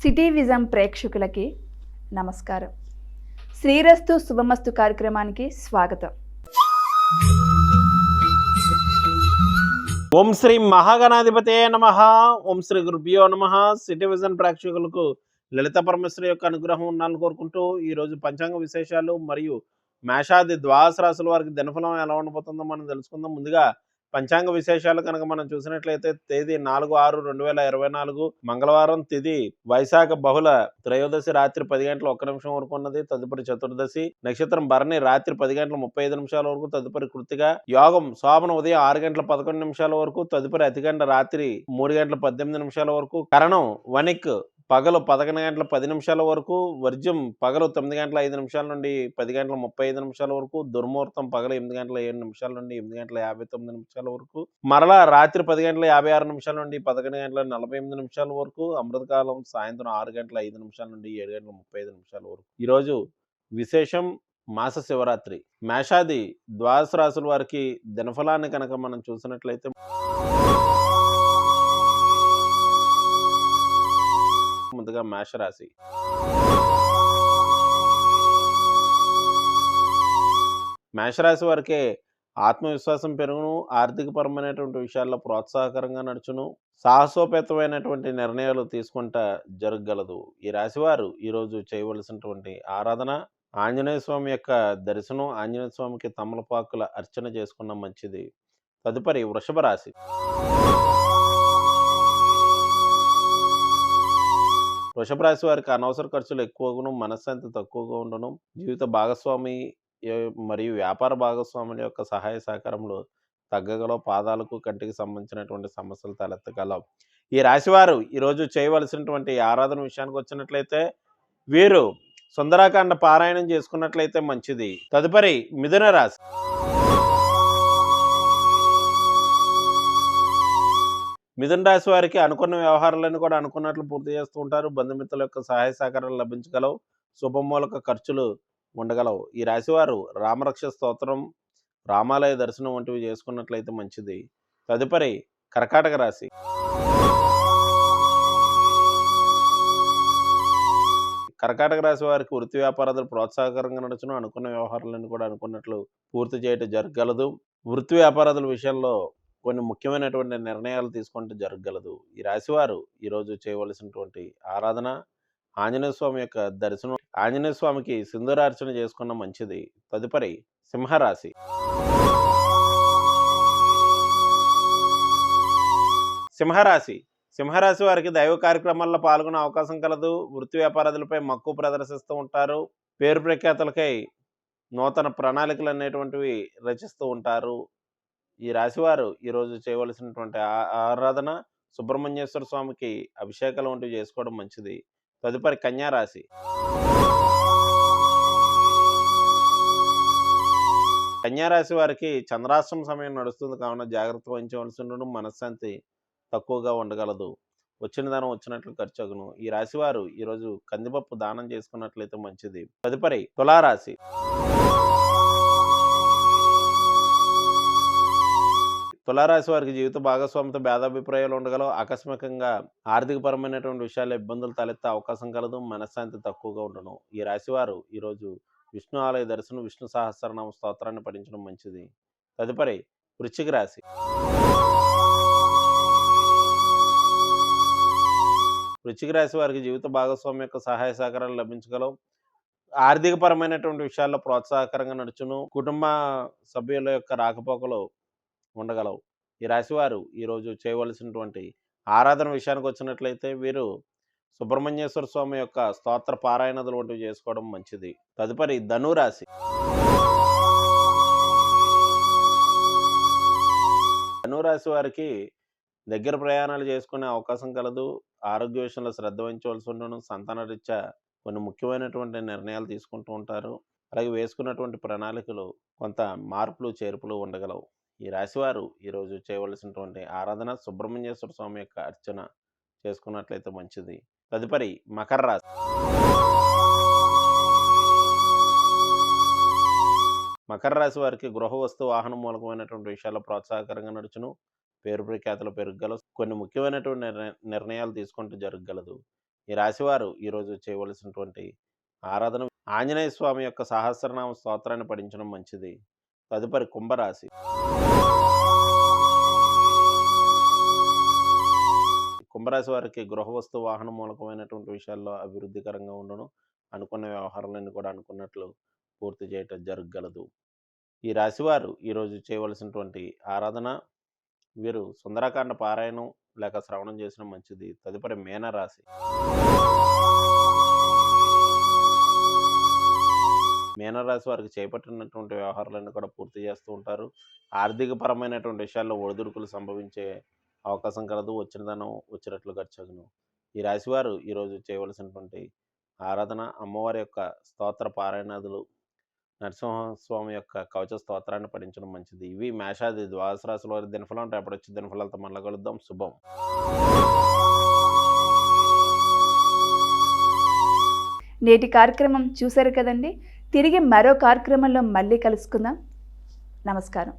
City vision ప్రేక్షకులకి నమస్కారం. శ్రీరస్తు శుభమస్తు కార్యక్రమానికి స్వాగతం. ఓం శ్రీ మహాగణాధిపతే నమః. ఓం శ్రీ గురుభ్యో నమః. సిటీ విజన్ ప్రేక్షకులకు లలిత పరమేశ్వరి యొక్క అనుగ్రహం ఉండాలని కోరుకుంటూ ఈరోజు పంచాంగ విశేషాలు మరియు మేషాది ద్వాదశ రాశుల వారికి దినఫలం ఎలా ఉండబోతుందో మనం తెలుసుకుందాం. ముందుగా పంచాంగ విశేషాలు కనుక మనం చూసినట్లయితే తేదీ 4/6/2024 మంగళవారం, తిథి వైశాఖ బహుళ త్రయోదశి రాత్రి 10 గంటల 1 నిమిషం వరకు ఉన్నది. తదుపరి చతుర్దశి, నక్షత్రం భరణి రాత్రి 10 గంటల 35 నిమిషాల వరకు. తదుపరి కృత్తిక, యోగం శోభన ఉదయం 6 గంటల 11 నిమిషాల వరకు. తదుపరి అతిగండ రాత్రి 3 గంటల 18 నిమిషాల వరకు. కరణం వణిక్ పగలు 11 గంటల 10 నిమిషాల వరకు. వర్జ్యం పగలు 9 గంటల 5 నిమిషాల నుండి 10 గంటల 35 నిమిషాల వరకు. దుర్ముహూర్తం పగలు 8 గంటల 7 నిమిషాల నుండి 8 గంటల 59 నిమిషాల వరకు. మరలా రాత్రి 10 గంటల 56 నిమిషాల నుండి 11 గంటల 48 నిమిషాల వరకు. అమృతకాలం సాయంత్రం 6 గంటల 5 నిమిషాల నుండి 7 గంటల 35 నిమిషాల వరకు. ఈరోజు విశేషం మాస శివరాత్రి. మేషాది ద్వాదశ రాశుల వారికి దినఫలాన్ని కనుక మనం చూసినట్లయితే ముందుగా మేషరాశి. మేషరాశి వారికి ఆత్మవిశ్వాసం పెరుగును. ఆర్థికపరమైనటువంటి విషయాల్లో ప్రోత్సాహకరంగా నడుచును. సాహసోపేతమైనటువంటి నిర్ణయాలు తీసుకుంటా జరగగలదు. ఈ రాశివారు ఈరోజు చేయవలసినటువంటి ఆరాధన ఆంజనేయ స్వామి యొక్క దర్శనం. ఆంజనేయ స్వామికి తమలపాకుల అర్చన చేసుకున్న మంచిది. తదుపరి వృషభ రాశి. వృషభ రాశి వారికి అనవసర ఖర్చులు ఎక్కువగాను, మనశ్శాంతి తక్కువగా ఉండను. జీవిత భాగస్వామి మరియు వ్యాపార భాగస్వాముల యొక్క సహాయ సహకారంలో తగ్గగలవు. పాదాలకు కంటికి సంబంధించినటువంటి సమస్యలు తలెత్తగలవు. ఈ రాశివారు ఈరోజు చేయవలసినటువంటి ఆరాధన విషయానికి వచ్చినట్లయితే వీరు సుందరాకాండ పారాయణం చేసుకున్నట్లయితే మంచిది. తదుపరి మిథున రాశి. మిథున రాశి వారికి అనుకున్న వ్యవహారాలను కూడా అనుకున్నట్లు పూర్తి చేస్తూ ఉంటారు. బంధుమిత్రుల యొక్క సహాయ సహకారాలు లభించగలవు. శుభమూలక ఖర్చులు ఉండగలవు. ఈ రాశివారు రామరక్ష స్తోత్రం, రామాలయ దర్శనం వంటివి చేసుకున్నట్లయితే మంచిది. తదుపరి కర్కాటక రాశి. కర్కాటక రాశి వారికి వృత్తి వ్యాపారాలు ప్రోత్సాహకరంగా నడుచును. అనుకున్న వ్యవహారాలను కూడా అనుకున్నట్లు పూర్తి చేయటం జరగగలదు. వృత్తి వ్యాపారాల విషయంలో కొన్ని ముఖ్యమైనటువంటి నిర్ణయాలు తీసుకుంటూ జరగగలదు. ఈ రాశివారు ఈరోజు చేయవలసినటువంటి ఆరాధన ఆంజనేయ స్వామి యొక్క దర్శనం. ఆంజనేయ స్వామికి సింధూరార్చన చేసుకున్న మంచిది. తదుపరి సింహరాశి. సింహరాశి. సింహరాశి వారికి దైవ కార్యక్రమాల్లో పాల్గొనే అవకాశం కలదు. వృత్తి వ్యాపారాలపై మక్కువ ప్రదర్శిస్తూ ఉంటారు. పేరు ప్రఖ్యాతులకై నూతన ప్రణాళికలు అనేటువంటివి రచిస్తూ ఉంటారు. ఈ రాశివారు ఈరోజు చేయవలసినటువంటి ఆరాధన సుబ్రహ్మణ్యేశ్వర స్వామికి అభిషేకాలు వంటివి చేసుకోవడం మంచిది. తదుపరి కన్యారాశి. కన్యారాశి వారికి చంద్రాష్టమ సమయం నడుస్తుంది కావున జాగ్రత్త వహించవలసి ఉండడం. మనశ్శాంతి తక్కువగా ఉండగలదు. వచ్చిన ధనం వచ్చినట్లు ఖర్చుగును. ఈ రాశివారు ఈరోజు కందిపప్పు దానం చేసుకున్నట్లయితే మంచిది. తదుపరి తులారాశి. తులారాశి వారికి జీవిత భాగస్వామితో భేదాభిప్రాయాలు ఉండగలవు. ఆకస్మికంగా ఆర్థికపరమైనటువంటి విషయాల్లో ఇబ్బందులు తలెత్తే అవకాశం కలదు. మనశ్శాంతి తక్కువగా ఉండను. ఈ రాశివారు ఈరోజు విష్ణు ఆలయ దర్శనం, విష్ణు సహస్రనామ స్తోత్రాన్ని పఠించడం మంచిది. తదుపరి వృశ్చిక రాశి. వృశ్చిక రాశి వారికి జీవిత భాగస్వామి యొక్క సహాయ సహకారాలు లభించగలవు. ఆర్థికపరమైనటువంటి విషయాల్లో ప్రోత్సాహకరంగా నడుచును. కుటుంబ సభ్యుల యొక్క రాకపోకలు ఉండగలవు. ఈ రాశివారు ఈరోజు చేయవలసినటువంటి ఆరాధన విషయానికి వచ్చినట్లయితే వీరు సుబ్రహ్మణ్యేశ్వర స్వామి యొక్క స్తోత్ర పారాయణలు వంటివి చేసుకోవడం మంచిది. తదుపరి ధనురాశి. ధనురాశి వారికి దగ్గర ప్రయాణాలు చేసుకునే అవకాశం కలదు. ఆరోగ్య విషయంలో శ్రద్ధ వహించవలసి ఉండను. సంతాన రీత్యా కొన్ని ముఖ్యమైనటువంటి నిర్ణయాలు తీసుకుంటూ ఉంటారు. అలాగే వేసుకున్నటువంటి ప్రణాళికలు కొంత మార్పులు చేర్పులు ఉండగలవు. ఈ రాశివారు ఈరోజు చేయవలసినటువంటి ఆరాధన సుబ్రహ్మణ్యేశ్వర స్వామి యొక్క అర్చన చేసుకున్నట్లయితే మంచిది. తదుపరి మకర రాశి. మకర రాశి వారికి గృహ వస్తు వాహన మూలకమైనటువంటి విషయాల్లో ప్రోత్సాహకరంగా నడుచును. పేరు ప్రఖ్యాతులు పెరగగలవు. కొన్ని ముఖ్యమైనటువంటి నిర్ణయాలు తీసుకుంటూ జరగగలదు. ఈ రాశివారు ఈరోజు చేయవలసినటువంటి ఆరాధన ఆంజనేయ స్వామి యొక్క సహస్రనామ స్తోత్రాన్ని పఠించడం మంచిది. తదుపరి కుంభరాశి. కుంభరాశి వారికి గృహ వస్తు వాహన మూలకమైనటువంటి విషయాల్లో అభివృద్ధికరంగా ఉండను. అనుకున్న వ్యవహారాలన్నీ కూడా అనుకున్నట్లు పూర్తి చేయటం జరగగలదు. ఈ రాశివారు ఈరోజు చేయవలసినటువంటి ఆరాధన వీరు సుందరకాండ పారాయణం లేక శ్రవణం చేసిన మంచిది. తదుపరి మీనరాశి. మీనరాశి వారికి చేపట్టినటువంటి వ్యవహారాలన్నీ కూడా పూర్తి చేస్తూ ఉంటారు. ఆర్థిక పరమైనటువంటి విషయాల్లో ఒడిదుడుకులు సంభవించే అవకాశం కలదు. వచ్చిన ధనం వచ్చినట్లు ఖర్చగును. ఈ రాశివారు ఈరోజు చేయవలసినటువంటి ఆరాధన అమ్మవారి యొక్క స్తోత్ర పారాయణాదులు, నరసింహస్వామి యొక్క కవచ స్తోత్రాన్ని పఠించడం మంచిది. ఇవి మేషాది ద్వాదశ రాశుల వారి దినఫలం. రేపటి వచ్చే దినఫలాలతో మళ్ళీ కలుద్దాం. శుభం. నేటి కార్యక్రమం చూశారు కదండి. తిరిగి మరో కార్యక్రమంలో మళ్ళీ కలుసుకుందాం. నమస్కారం.